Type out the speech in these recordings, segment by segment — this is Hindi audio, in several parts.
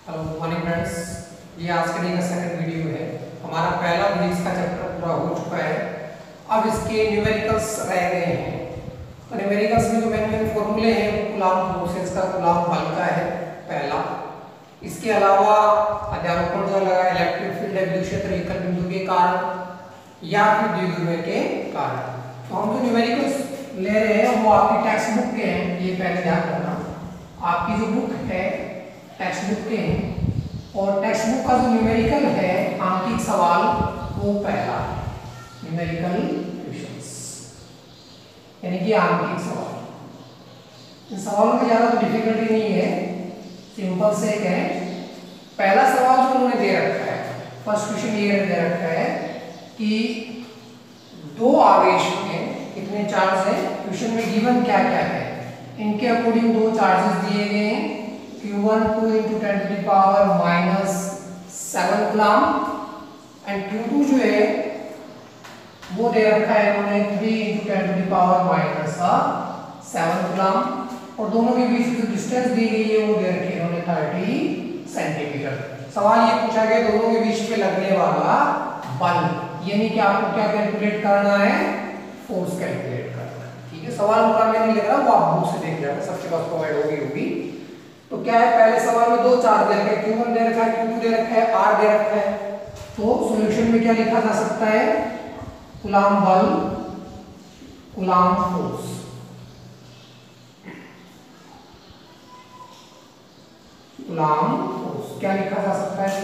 Hello good morning friends. ये आज के दिन का सेकंड वीडियो है। हमारा पहला फिजिक्स का चैप्टर पूरा हो चुका है। अब इसके न्यूमेरिकल्स रह गए हैं। तो न्यूमेरिकल्स में जो मेन फॉर्मूले हैं वो कूलॉम फोर्सेस का, कूलॉम बल का है पहला। इसके अलावा अध्यारोपण जो लगा इलेक्ट्रिक फील्ड विद्युत क्षेत्र एकल बिंदु के कारण या फिर द्विध्रुव के कारण। तो हम जो न्यूमेरिकल्स ले रहे हैं वो आपकी टेक्स्ट बुक के हैं, ये पहले ध्यान रखना। आपकी जो बुक है टेक्स्ट बुक के हैं और टेक्स्ट बुक का जो न्यूमेरिकल है आंकिक सवाल वो पहला न्यूमेरिकल क्वेश्चंस, यानी कि आंकिक सवाल। इन सवालों में ज्यादा डिफिकल्टी नहीं है, सिंपल से एक है। पहला सवाल जो उन्होंने दे रखा है, फर्स्ट क्वेश्चन ये दे रखा है कि दो आवेश हैं, कितने चार्ज है, क्वेश्चन में गिवन क्या क्या है, इनके अकॉर्डिंग दो चार्जेस दिए गए हैं। Q1 2 into 10 to the power minus 7 coulomb and Q2 जो है वो दे रखा है इन्होंने 3 into 10 to the power minus 7 coulomb और दोनों के बीच जो डिस्टेंस दी गई है वो दे रखी है इन्होंने 30 सेंटीमीटर। सवाल ये पूछा गया दोनों के बीच पे लगने वाला बल, यानी कि आपको क्या कैलकुलेट करना है, फोर्स कैलकुलेट करना है। ठीक है, सवाल पूरा मैं नहीं लिख रहा, वो आप बुक से देख लेना, सबके पास प्रोवाइड होगी। तो क्या है, पहले सवाल में दो चार्ज दे रखे हैं, Q1 दे रखा है, Q2 दे रखा है, R दे रखा है। तो सॉल्यूशन में क्या लिखा जा सकता है, कूलॉम बल, कूलॉम फोर्स। कूलॉम फोर्स क्या लिखा जा सकता है,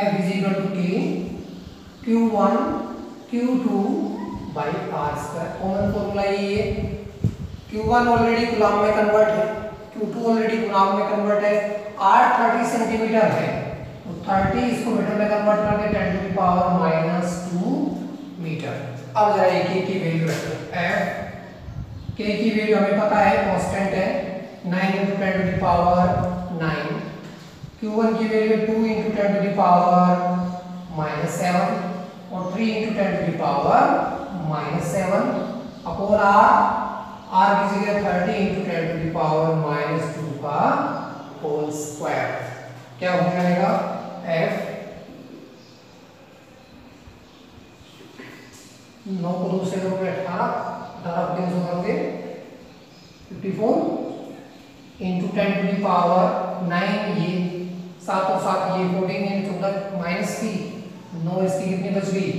F is equal to K Q1 Q2 by R square. Common formula ये है। Q1 ऑलरेडी कूलॉम में कन्वर्ट है, Q2 ऑलरेडी कूलॉम में कन्वर्ट है, R 30 सेंटीमीटर है तो 30 इसको मीटर में कन्वर्ट कर दे 10 टू द पावर -2 मीटर। अब जरा K की वैल्यू रखें, F K की वैल्यू हमें पता है कांस्टेंट है 9 × 10 टू द पावर 9। Q1 की वैल्यू 2 × 10 टू द पावर -7 और 3 × 10 to the power -7 upon R की जगह 30 × 10 टू द पावर -2 का होल स्क्वायर। क्या हो जाएगा, F 9 को 2 से 2 में 18 18 3 सौ करके 54 × 10 टू द पावर 9, ये 7 और 7 ये 14 × 14 -3 9 इसकी कितनी बच गई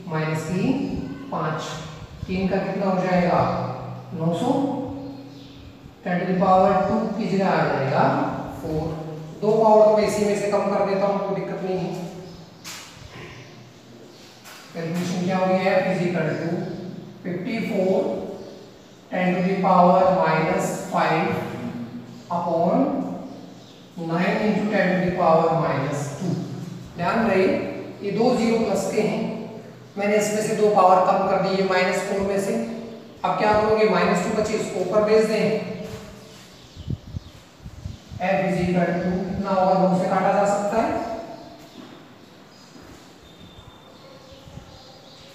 -5 3 का कितना हो जाएगा 900 10 टू द पावर 2 की जगह आ जाएगा 4। दो पावर को मैं इसी में से कम कर देता हूं, कोई दिक्कत नहीं है। कैलकुलेशन क्या हो गया है, F = 54 10 to the power -5 upon 9 × 10 to the power -2। ध्यान रहे ये दो जीरो प्लस के हैं, मैंने इसमें से दो पावर कम कर दी है -4 में से। अब क्या करोगे, -2 बचे इसको ऊपर भेज दें। F = कितना होगा, 2 से काटा जा सकता है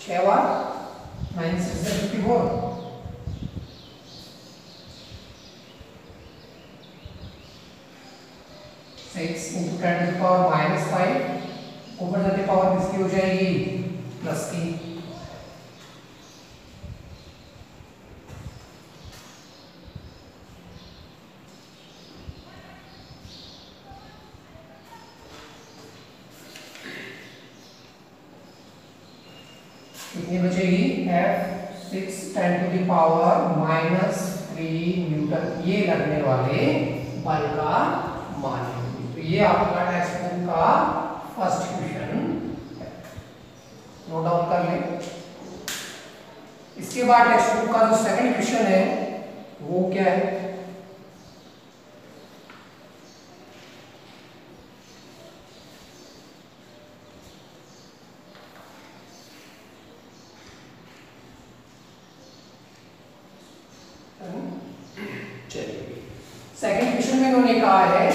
6 बार 9 6 से 54 6 × 10 टू द पावर -5 ऊपर जाते पावर किसकी हो जाएगी, प्लस की। कितनी बचेगी, F 6 10 to the power -3 newton, ये लगने वाले बल का मान है। तो ये आपका टेक्स्ट बुक का फर्स्ट क्वेश्चन है, नोट डाउन कर लें। इसके बाद टेक्स्ट बुक का जो सेकंड क्वेश्चन है वो क्या है, सेकंड क्वेश्चन में उन्होंने कहा है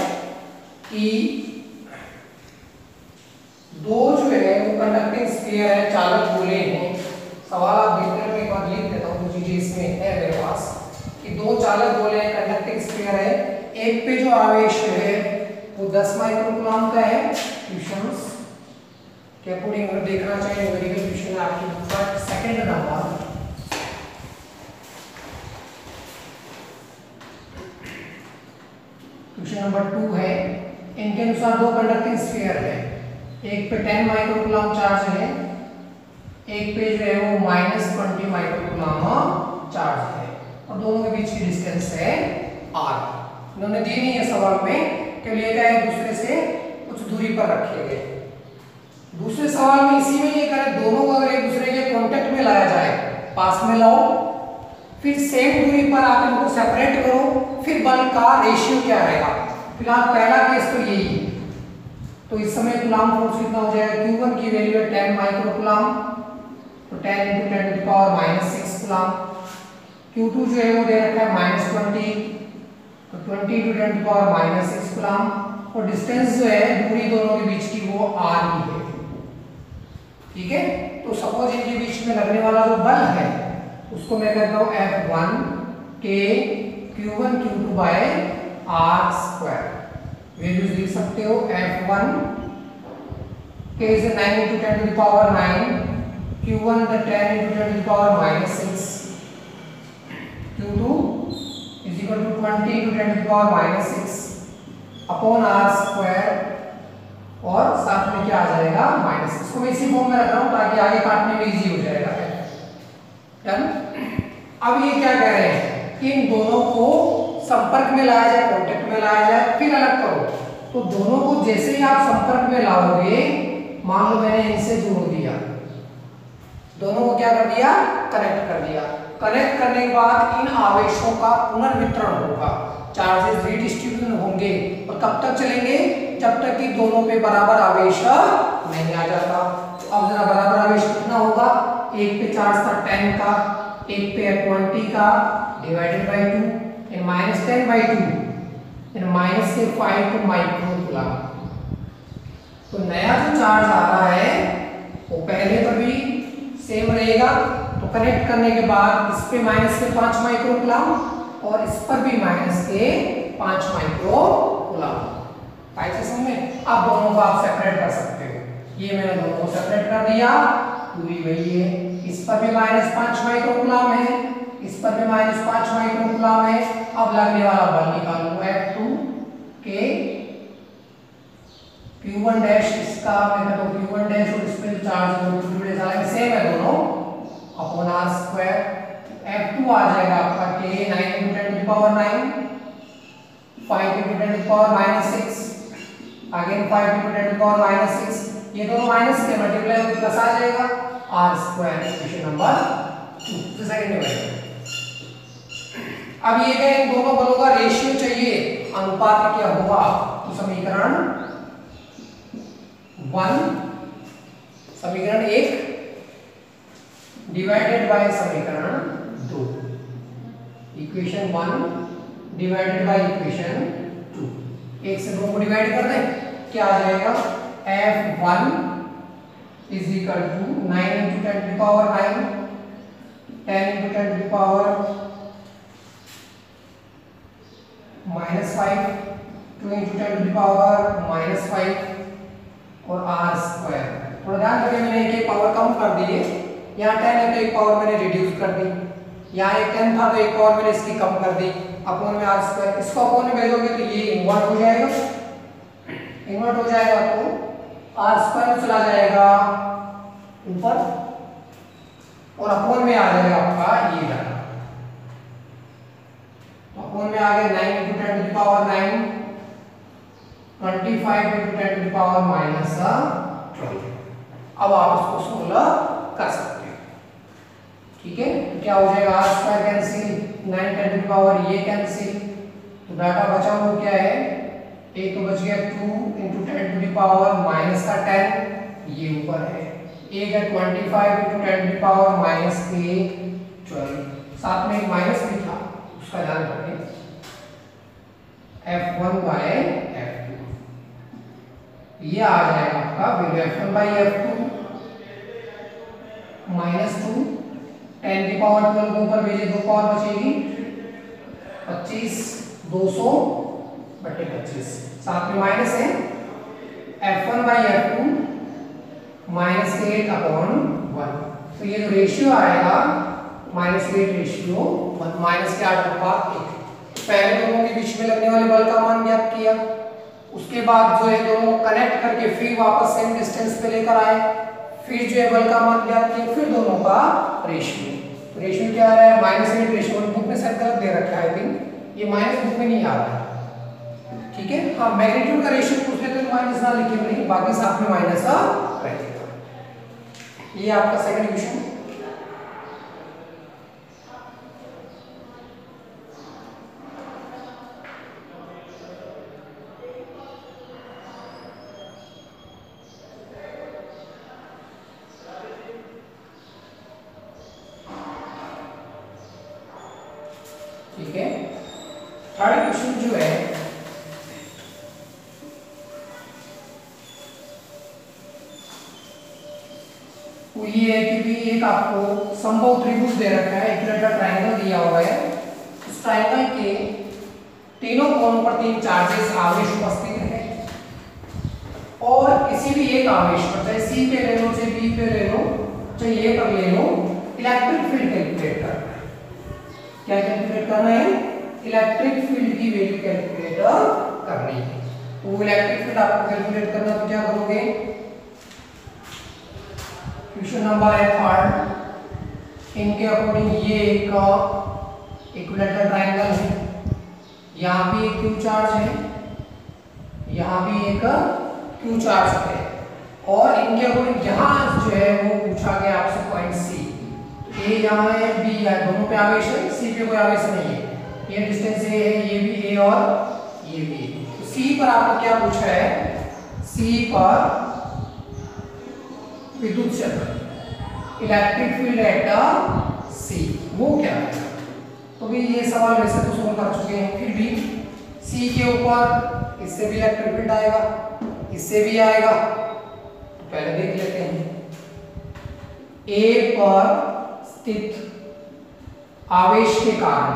कि दो जो है वो कंडक्टिंग स्फीयर है, चालक गोले हैं। सवाल आप देखते हैं, एक बार लिख देता हूँ, चीजें इसमें है मेरे पास कि दो चालक गोले हैं, कंडक्टिंग स्फीयर है, एक पे जो आवेश है वो 10 माइक्रोकूलम का है ट्यूशंस क्या पूरी अगर देखना चाहिए न्यूमेरिकल ट्यूशन है आपकी बुक पर सेकंड नंबर क्वेश्चन नंबर 2 है। इनके अनुसार दो कंडक्टिंग स्फीयर है, एक पे 10 माइक्रोकूलम चार्ज है, एक पे जो है वो -20 माइक्रोकूलम चार्ज है और दोनों के बीच की डिस्टेंस है r। इन्होंने दी नहीं है सवाल में कि लिए गए एक दूसरे से कुछ दूरी पर रखे गए। दूसरे सवाल में इसी में ये करें दोनों को अगर एक दूसरे के कांटेक्ट में लाया जाए, पास में लाओ, फिर सेम दूरी पर आप इनको सेपरेट करो, फिर बल का रेशियो क्या रहेगा। फिलहाल पहला केस तो यही है। तो इस समय कूलम फोर्स कितना हो जाएगा, Q1 की वैल्यू है 10 माइक्रोकूलम, तो 10 × 10⁻⁶ कूलम। Q2 जो है वो दे रखा है -20, तो 20 × 10⁻⁶ कूलम। और डिस्टेंस जो है दूरी दोनों के बीच की वो r ही है। ठीक है, तो सपोज इनके बीच में लगने वाला जो बल है उसको मैं कहता हूं F1 के Q1 Q2 bye r²। Values लिख सकते हो F1 के is 9 × 10⁹, Q1 the 10 × 10⁻⁶, Q2 is equal to 20 × 10⁻⁶ upon r²। और साथ में क्या आ जाएगा माइनस। इसको मैं इसी फॉर्म में रख रहा हूं ताकि आगे काटने में इजी हो जाएगा। डन। अब ये क्या कह रहे हैं कि इन दोनों को संपर्क में लाया जाए, कांटेक्ट में लाया जाए, फिर अलग करो। तो दोनों को जैसे ही आप संपर्क में लाओगे, मान लो मैंने इनसे जोड़ दिया, दोनों को क्या कर दिया, कनेक्ट कर दिया। कनेक्ट करने के बाद इन आवेशों का पुनर्वितरण होगा, चार्जेस रीडिस्ट्रीब्यूशन होंगे। और कब तक चलेंगे, जब तक कि दोनों पे बराबर आवेश नहीं आ जाता। तो अब जरा बराबर आवेश कितना होगा, एक पे चार्ज था 10 का, एक पे 20 का, divided by 2 in -10/2 in -5 microcoulomb. तो नया जो चार्ज आ रहा है वो पहले पर भी सेम रहेगा। तो कनेक्ट करने के बाद इस पे -5 माइक्रोकूलम और इस पर भी -5 माइक्रोकूलम। ऐसे समझे। अब दोनों को आप सेपरेट कर सकते हो। ये मैंने दोनों को सेपरेट कर दिया, दूरी वही है। इस पर भी -5 माइक्रोकूलम है, इस पर भी -5 माइक्रोकूलम है। अब लगने वाला बल निकालो, F2 के Q1 डैश, इसका मैं कहता हूं Q1 डैश और इस पे चार्ज जुड़े सारे सेम है दोनों, अपॉन r²। F2 आ जाएगा आपका के 9 × 10⁹, 5 × 10⁻⁶, अगेन 5 × 10⁻⁶। ये दोनों माइनस के मल्टीप्लाई होकर प्लस आ जाएगा r²। क्वेश्चन नंबर 2 सेकंड में। अब ये है इन दोनों बलों का रेशियो चाहिए, अनुपात क्या होगा। तो समीकरण 1 डिवाइडेड बाय समीकरण 2, इक्वेशन 1 डिवाइडेड बाय इक्वेशन 2। 1 से 2 को डिवाइड कर दें, क्या आ जाएगा, F1 इज इक्वल टू 9 × 10⁹, 10 × 10⁻⁻⁵, 5 2 × 10⁻⁻⁵ और r²। थोड़ा ध्यान रखिए, मैंने एक पावर कम कर दी है। यहाँ 10 है तो एक पावर मैंने रिड्यूस कर दी, यहाँ एक 10 था तो एक पावर मैंने इसकी कम कर दी, अपॉन में r²। इसको अपॉन में भेजोगे तो ये इन्वर्ट हो जाएगा, इन्वर्ट हो जाएगा तो r² चला जाएगा ऊपर और अपॉन में आ जाएगा आपका ये डाटा। अपॉन में आ गया 9 × 10⁹, 25 × 10⁻⁻12। अब आप उसको 16 कर सकते हो। ठीक है, तो क्या हो जाएगा, r² कैंसिल, 9 × 10⁻, ये कैंसिल, तो डाटा बचा वो क्या है, एक तो बच गया 2 × 10⁻⁻10, ये ऊपर है, एक है 25 × 10⁻⁻12, साथ में एक माइनस भी था उसका ध्यान रखें, F1/F2। ये आ जाएगा आपका वैल्यू F1/F2 -2, 10⁻12 को ऊपर भेजे, 2 पावर बचेगी 25, 200/25। साथ में माइनस है, F1/F2 -8/1। तो ये जो रेशियो आएगा -8 रेशियो माइनस के 8/1। पहले दोनों के बीच में लगने वाले बल का मान ज्ञात किया, उसके बाद जो है दोनों कनेक्ट करके फिर वापस सेम डिस्टेंस पे लेकर आए, फिर जो है बल का मान ज्ञात किया, फिर दोनों का रेशियो। रेशियो क्या आ रहा है -8 रेशियो। बुक में शायद गलत दे रखा है, आई थिंक ये माइनस बुक में नहीं आ रहा है, ठीक है। हाँ मैग्नीट्यूड का रेशियो पूछ लेते तो माइनस ना लिखे, नहीं बाकी साथ में माइनस रहेगा। ये आपका सेकंड क्वेश्चन। ठीक है, थर्ड क्वेश्चन जो है वो ये है कि भी एक आपको समबाहु त्रिभुज दे रखा है, इक्विलेटरल ट्रायंगल दिया हुआ है। उस ट्रायंगल के तीनों कोनों पर 3 चार्जेस आवेश उपस्थित है और किसी भी एक आवेश पर, चाहे सी पे ले लो, चाहे बी पे ले लो, चाहे ए पर ले लो, इलेक्ट्रिक फील्ड कैलकुलेट करना है। क्या कैलकुलेट करना है? इलेक्ट्रिक फील्ड की वैल्यू कैलकुलेट करनी है। तो वो इलेक्ट्रिक फील्ड आपको कैलकुलेट करना, तो क्या करोगे? क्वेश्चन नंबर है थर्ड, इनके अकॉर्डिंग ये एक इक्विलेटरल ट्रायंगल है, यहाँ भी एक क्यू चार्ज है, यहाँ भी एक क्यू चार्ज है, और इनके अकॉर्डिंग यहाँ जो है वो पूछा गया आपसे पॉइंट सी। ए यहाँ है, बी यहाँ, दोनों पे आवेश है, सी पे कोई आवेश नहीं है। ये डिस्टेंस ए है, ये भी ए और ये भी। तो सी पर आपको क्या पूछा है? सी पर विद्युत क्षेत्र, इलेक्ट्रिक फील्ड एट सी, वो क्या है? तो भी ये सवाल वैसे तो सोल्व कर चुके हैं, फिर भी सी के ऊपर इससे भी इलेक्ट्रिक फील्ड आएगा, इससे भी आएगा, तो पहले देख लेते हैं। ए पर स्थित आवेश के कारण,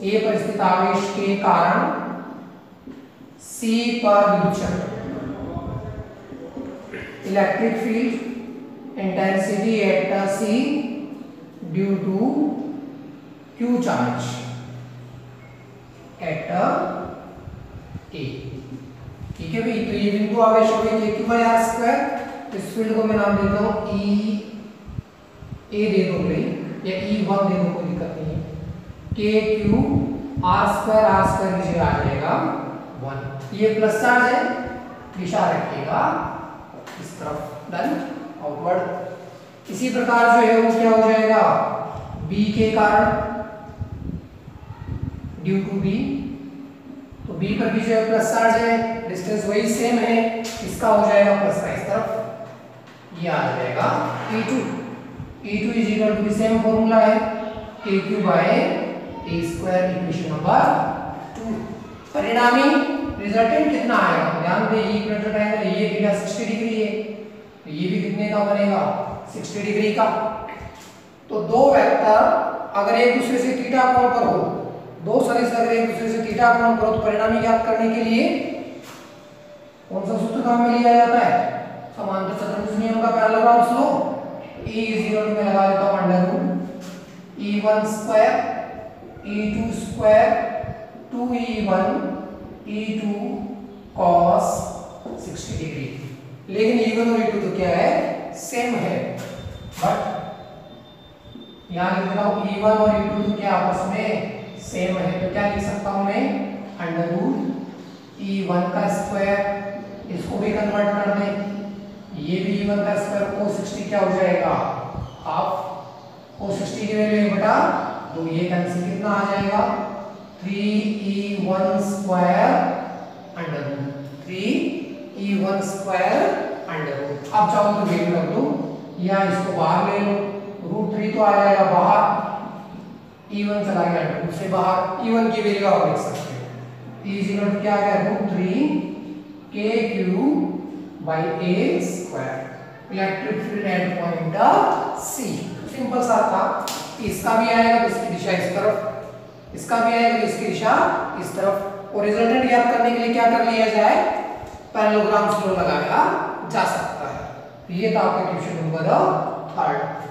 ए पर स्थित आवेश के कारण सी पर विद्युत क्षेत्र, electric field intensity at C due to Q charge at A. ठीक है भाई, तो ये बिंदु आवेश हो गई Q/r²। इस फील्ड को मैं नाम देता हूं ई ए दे दो भाई, या E1 दे दो, कोई दिक्कत नहीं है। KQ r² की जगह आ जाएगा 1। ये प्लस चार्ज है, दिशा रखिएगा इस तरफ, डन, आउटवर्ड। इसी प्रकार जो है वो क्या हो जाएगा? B के कारण ड्यू टू B, तो B पर भी जो है प्लस चार्ज है, डिस्टेंस वही सेम है, इसका हो जाएगा प्लस का इस तरफ, ये आ जाएगा E2। E2 is equal to same formula है KQ/A², इक्वेशन नंबर 2। परिणामी रिजल्टेंट कितना आएगा? ध्यान दें, ये इक्विलेटरल ट्रायंगल, ये थीटा 60 डिग्री है, तो ये भी कितने का बनेगा? 60 डिग्री का। तो दो वेक्टर अगर एक दूसरे से थीटा कोण पर हो, दो सदिश अगर एक दूसरे से थीटा कोण पर हो, तो परिणामी ज्ञात करने के लिए कौन सा सूत्र काम में लिया जाता है? समांतर चतुर्भुज नियम का पैरेललोग्राम लो। E इक्वल टू में लगा देता हूं under E1² E2² 2E1 E2 cos 60 degree. लेकिन E1 और E2 तो क्या है? सेम है, बट यहां लिख रहा हूं E1 और E2 तो क्या आपस में सेम है, तो क्या लिख सकता हूं मैं? अंडर E1 का स्क्वायर, इसको भी कन्वर्ट कर दें, ये भी E1 का स्क्वायर, cos 60 क्या हो जाएगा? हाफ। cos 60 की वैल्यू 1/2, ये कैंसिल, कितना आ जाएगा? 3E1² under root, 3E1² under root. अब चाहो तो वैल्यू रख दो या इसको बाहर ले लो, √3 तो आ जाएगा बाहर, E1 चला गया अंडर रूट से बाहर, E1 की वैल्यू आप लिख सकते हो। E इक्वल टू क्या आ गया? √3 KQ/A², electric field at point C। Simple सा था। इसका भी आएगा तो इसकी दिशा इस तरफ, इसका भी आएगा तो इसकी दिशा इस तरफ, और रिजल्टेंट ज्ञात करने के लिए क्या कर लिया जाए, पैरेललोग्राम्स लो लगाया जा सकता है। तो ये था आपका क्वेश्चन नंबर 3।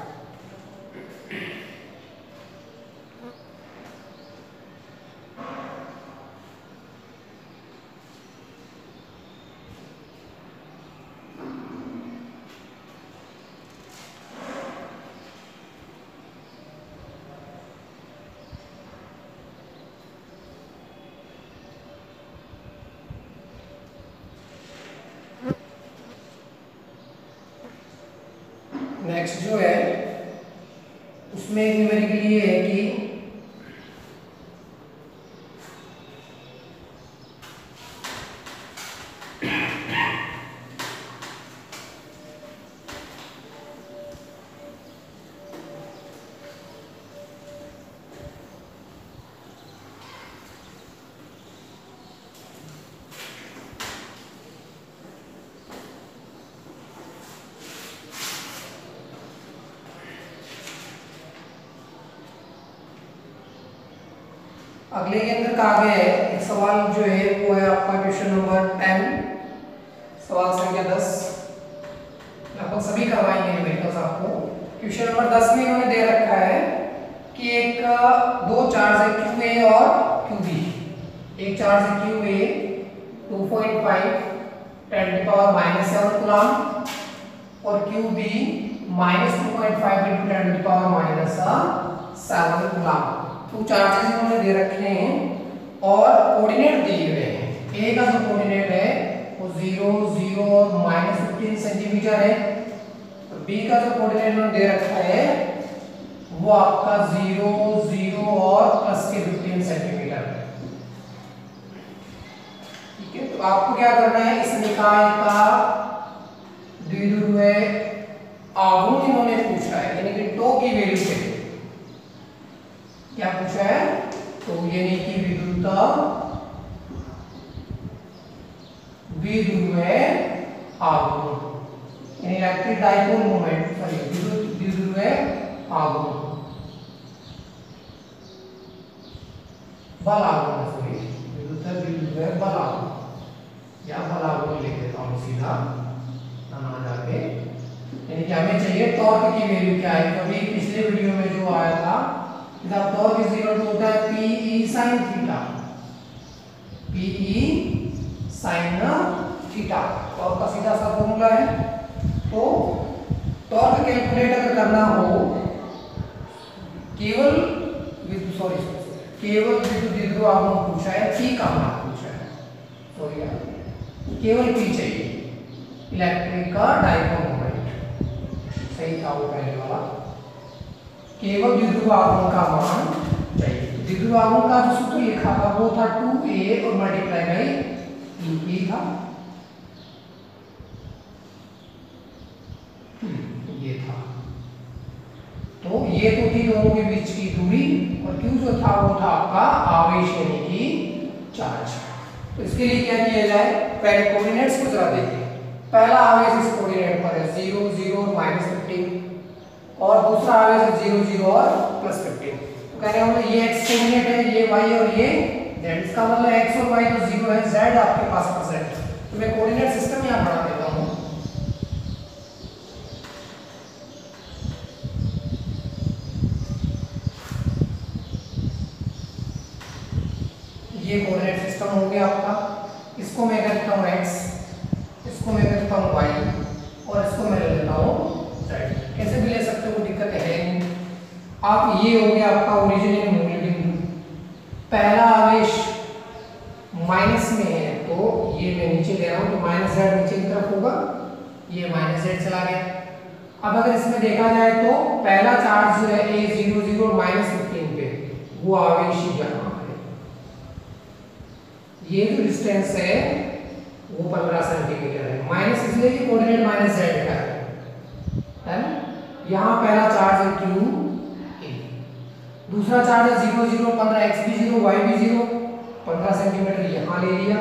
नेक्स्ट जो है उसमें न्यूमेरिकल ये है कि अगले के अंदर कहा गया है एक सवाल जो है वो है आपका क्वेश्चन नंबर 10, सवाल संख्या 10। लगभग सभी करवाएंगे न्यूमेरिकल्स आपको। क्वेश्चन नंबर 10 में इन्होंने दे रखा है कि एक दो चार्ज है QA और QB। एक चार्ज है QA 2.5 10⁻⁷ कूलम और QB -2.5 × 10⁻⁷ कूलम। तो चार्जेस इन्होंने दे रखे हैं और कोऑर्डिनेट दिए हुए हैं। ए का जो कोऑर्डिनेट है वो 0 0 और -15 सेंटीमीटर है। तो बी का जो कोऑर्डिनेट इन्होंने दे रखा है वो आपका 0 0 और +15 सेंटीमीटर है। ठीक है, तो आपको क्या करना है, इस निकाय का द्विध्रुव आघूर्ण इन्होंने पूछा है, यानी कि टो की वैल्यू से क्या पूछा है, तो यानी कि विद्युत आघूर्ण यानी इलेक्ट्रिक डाइपोल मोमेंट, सॉरी विद्युत आघूर्ण, बल आघूर्ण, सॉरी विद्युत बल आघूर्ण या बल आघूर्ण लिख देता हूं सीधा ना जाके। यानी कि हमें चाहिए टॉर्क की वैल्यू क्या है। अभी पिछले वीडियो में जो आया था टॉर्क इज इक्वल टू होता है PE sin theta, PE sin theta, torque का सीधा सा फॉर्मूला है। तो टॉर्क कैलकुलेट अगर करना हो केवल विद्युत द्विध्रुव आघूर्ण पूछा है, P का मान पूछा है, सॉरी केवल P चाहिए, इलेक्ट्रिक का डाइपोल मोमेंट सही था वो पहले वाला, केवल द्विध्रुव आघूर्ण का मान चाहिए। द्विध्रुव आघूर्ण का जो सूत्र लिखा था वो था 2a और मल्टीप्लाई बाई E था, ये था। तो ये तो थी दोनों के बीच की दूरी और Q जो था वो था आपका आवेश यानी कि चार्ज। तो इसके लिए क्या किया जाए, पहले कोऑर्डिनेट्स को जरा देखिए। पहला आवेश इस कोऑर्डिनेट पर है 0 0 और -15 और दूसरा आवेश 0 0 और +15। तो कह रहे हैं ये x कोऑर्डिनेट है, ये y और ये z। इसका मतलब x और y तो 0 है, z आपके पास परसेंट। तो मैं कोऑर्डिनेट सिस्टम यहां बना देता हूं। ये कोऑर्डिनेट सिस्टम हो गया आपका। इसको मैं करता हूं x, इसको मैं करता हूं y और इसको मैं ले लेता हूं z। कैसे भी ले सकते हो, कोई दिक्कत है नहीं। आप ये हो गया आपका ओरिजिन मूल बिंदु। पहला आवेश माइनस में है तो ये मैं नीचे ले रहा हूं, तो -z नीचे की तरफ होगा, ये -z चला गया। अब अगर इसमें देखा जाए तो पहला चार्ज जो है a 0 0 और -15 पे, वो आवेश यहां है। ये जो डिस्टेंस है वो 15 सेंटीमीटर है। माइनस इसलिए कि कोऑर्डिनेट -z का है ना। यहाँ पहला चार्ज है Q, दूसरा चार्ज है 0 0 15, x भी 0 y भी 0, 15 सेंटीमीटर यहाँ ले लिया।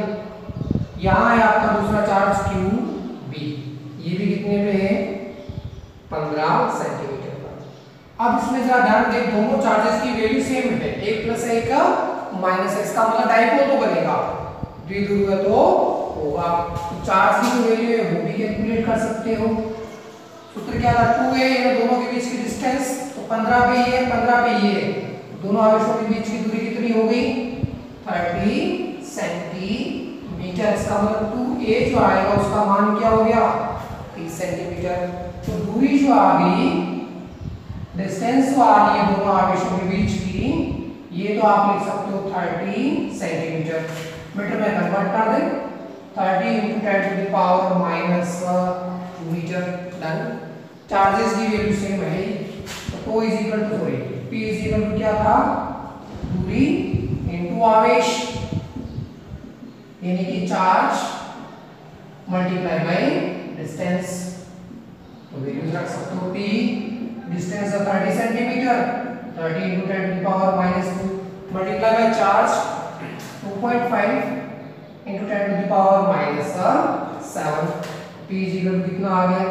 यहाँ है आपका दूसरा चार्ज QB, ये भी कितने पे है, 15 सेंटीमीटर पर। अब इसमें जरा ध्यान दें, दोनों चार्जेस की वैल्यू सेम है, 1 + 1 -x का मतलब डाइपोल तो बनेगा, द्विध्रुव तो होगा। तो चार्ज की जो वैल्यू है वो भी कैलकुलेट कर सकते हो। सूत्र क्या था, 2a इन दोनों के बीच की डिस्टेंस, तो 15 पे ये 15 पे ये, दोनों आवेशों के बीच की दूरी कितनी हो गई 30 सेंटीमीटर। इसका मतलब 2a जो आएगा उसका मान क्या हो गया 30 सेंटीमीटर। तो दूरी जो आ गई, डिस्टेंस जो आ रही है दोनों आवेशों के बीच की, ये तो आप लिख सकते हो 30 सेंटीमीटर। मीटर में कन्वर्ट कर दें, 30 × 10 to the power -2 metre. Done. Charges की वैल्यू सेम है, तो P इज इक्वल टू क्या था, दूरी इनटू आवेश, यानी कि चार्ज मल्टीप्लाई बाय डिस्टेंस। तो वैल्यूज रख सकते हो, P डिस्टेंस है 30 centimetre, 30 × 10 to the power -2 multiply by charge 2.5 × 10 to the power -7। P is equal to कितना आ गया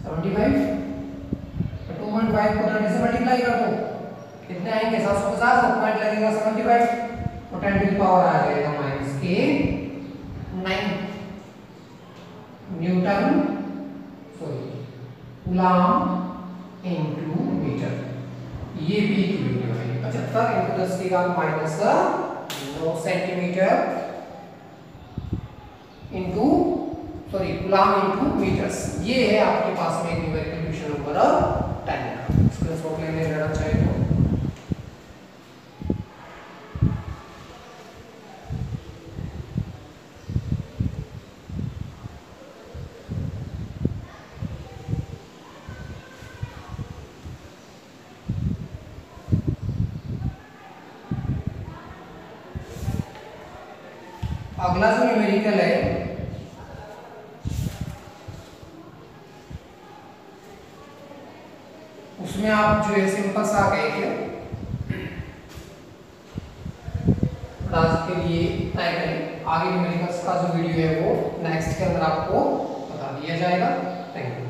75। 2.5 को 30 से मल्टीप्लाई कर दो, कितने आएंगे 750, और पॉइंट लगेगा 75, तो 10 टू द पावर आ जाएगा -9 न्यूटन कूलम्ब इनटू मीटर। ये भी की वैल्यू है 75 × 10⁻⁹ centimetre into coulomb into metres. ये है आपके पास में न्यूमेरिकल इक्वेशन नंबर 10 का। स्क्रीनशॉट लेने लेना चाहिए तो अगला जो न्यूमेरिकल है उसमें आप जो है सिंपल सा कह के क्लास के लिए तय करें। आगे न्यूमेरिकल्स का जो वीडियो है वो नेक्स्ट के अंदर आपको बता दिया जाएगा। Thank you.